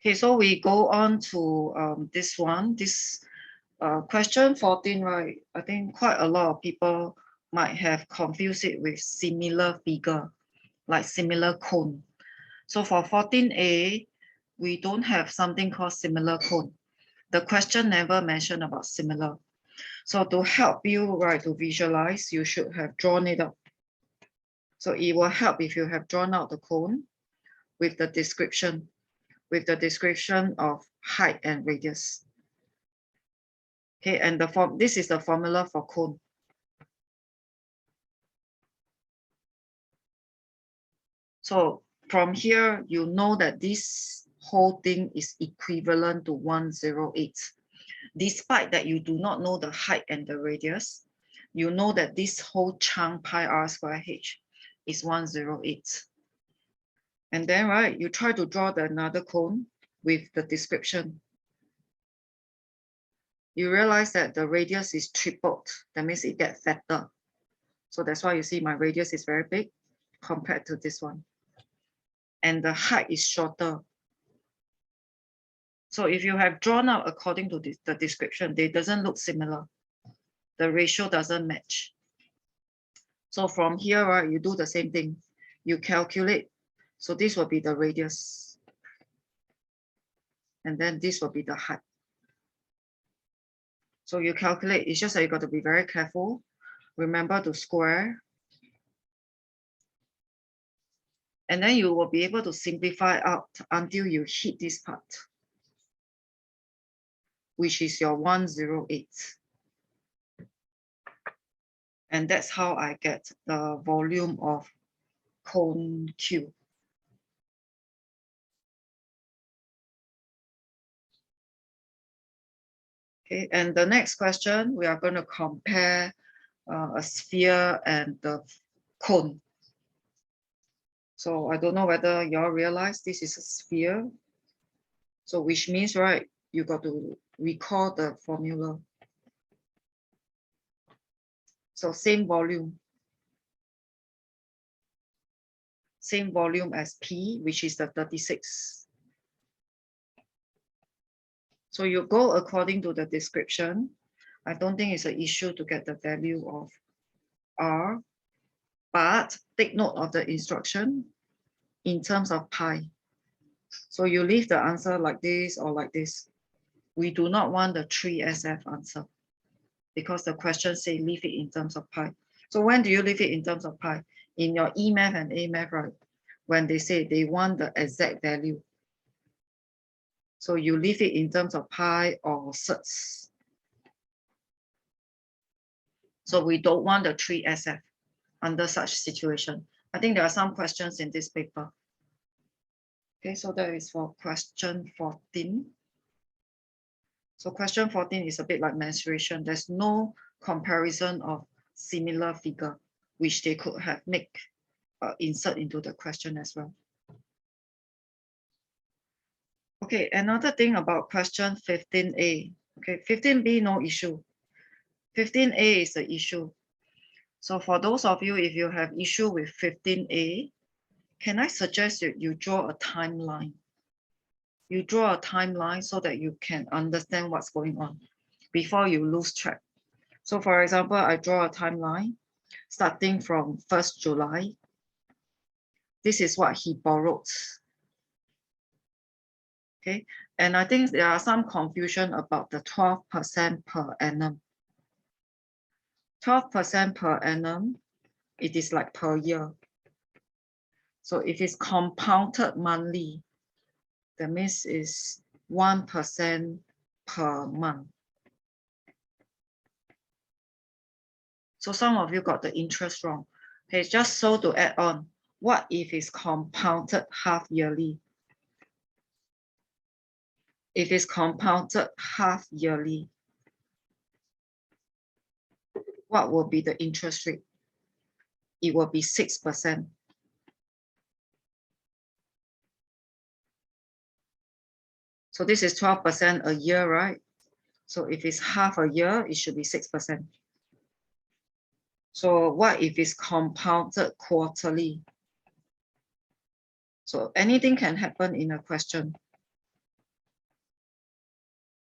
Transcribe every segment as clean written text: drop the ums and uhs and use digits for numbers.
Okay, so we go on to this one. This question 14, right? I think quite a lot of people might have confused it with similar figure, like similar cone. So for 14a, we don't have something called similar cone. The question never mentioned about similar. So to help you, right, to visualize, you should have drawn it up. So it will help if you have drawn out the cone with the description of height and radius. Okay, and this is the formula for cone. So from here, you know that this whole thing is equivalent to 108. Despite that you do not know the height and the radius, you know that this whole chunk pi r square h is 108. And then, right, you try to draw another cone with the description. You realize that the radius is tripled. That means it gets fatter. So that's why you see my radius is very big compared to this one. And the height is shorter. So if you have drawn out according to the description, they doesn't look similar. The ratio doesn't match. So from here, right, you do the same thing. You calculate. So this will be the radius. And then this will be the height. So you calculate, it's just that you got to be very careful. Remember to square. And then you will be able to simplify out until you hit this part, which is your 108. And that's how I get the volume of cone Q. Okay, and the next question, we are going to compare a sphere and the cone. So I don't know whether y'all realize this is a sphere. So which means, right, you got to recall the formula. So same volume as P, which is the 36. So you go according to the description. I don't think it's an issue to get the value of R, but take note of the instruction in terms of pi. So you leave the answer like this or like this. We do not want the 3SF answer because the question say leave it in terms of pi. So when do you leave it in terms of pi? In your E-math and A-math, right? When they say they want the exact value. So you leave it in terms of pi or certs. So we don't want the 3SF under such situation. I think there are some questions in this paper. Okay, so that is for question 14. So question 14 is a bit like mensuration. There's no comparison of similar figure, which they could have insert into the question as well. Okay, another thing about question 15a. Okay, 15b, no issue. 15a is the issue. So for those of you, if you have issue with 15a, can I suggest that you draw a timeline? You draw a timeline so that you can understand what's going on before you lose track. So for example, I draw a timeline starting from 1st July. This is what he borrowed. Okay, and I think there are some confusion about the 12% per annum. 12% per annum, it is like per year. So if it's compounded monthly, that means it's 1% per month. So some of you got the interest wrong. Okay, just so to add on, what if it's compounded half yearly? If it's compounded half yearly, what will be the interest rate? It will be 6%. So this is 12% a year, right? So if it's half a year, it should be 6%. So what if it's compounded quarterly? So anything can happen in a question.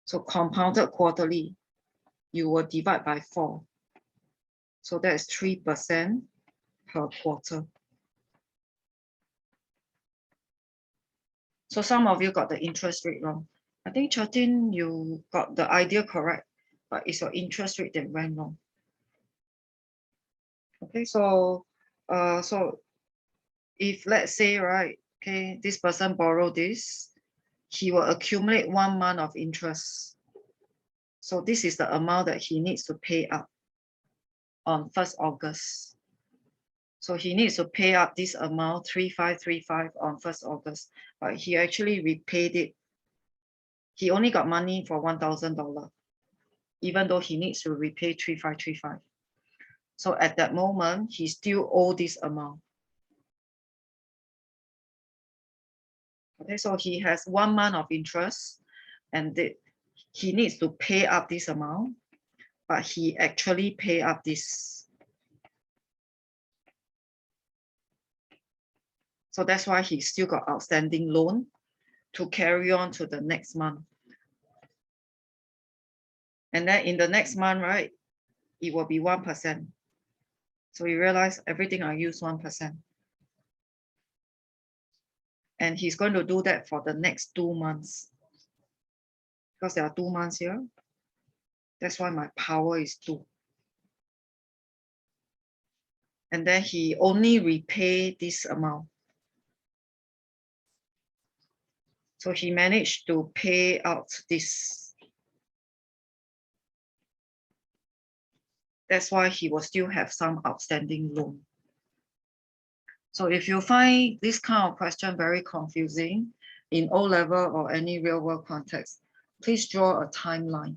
So compounded quarterly, you will divide by 4. So that is 3% per quarter. So some of you got the interest rate wrong. I think Chatin, you got the idea correct, but it's your interest rate that went wrong. Okay, so if let's say, right, okay, this person borrow this, he will accumulate 1 month of interest. So this is the amount that he needs to pay up on 1st August. So he needs to pay up this amount, 3535 on 1st August, but he actually repaid it. He only got money for $1,000, even though he needs to repay 3535. So at that moment, he still owes this amount. Okay, so he has 1 month of interest and he needs to pay up this amount, but he actually pay up this. So that's why he still got outstanding loan to carry on to the next month. And then in the next month, right, it will be 1%. So you realize everything I use 1%. And he's going to do that for the next 2 months. Because there are 2 months here. That's why my power is 2. And then he only repay this amount. So he managed to pay out this. That's why he will still have some outstanding loan. So if you find this kind of question very confusing in O-level or any real world context, please draw a timeline.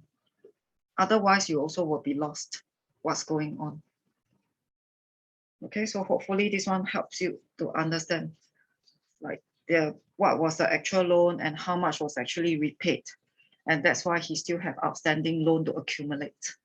Otherwise, you also will be lost what's going on. Okay, so hopefully this one helps you to understand like what was the actual loan and how much was actually repaid. And that's why he still have outstanding loan to accumulate.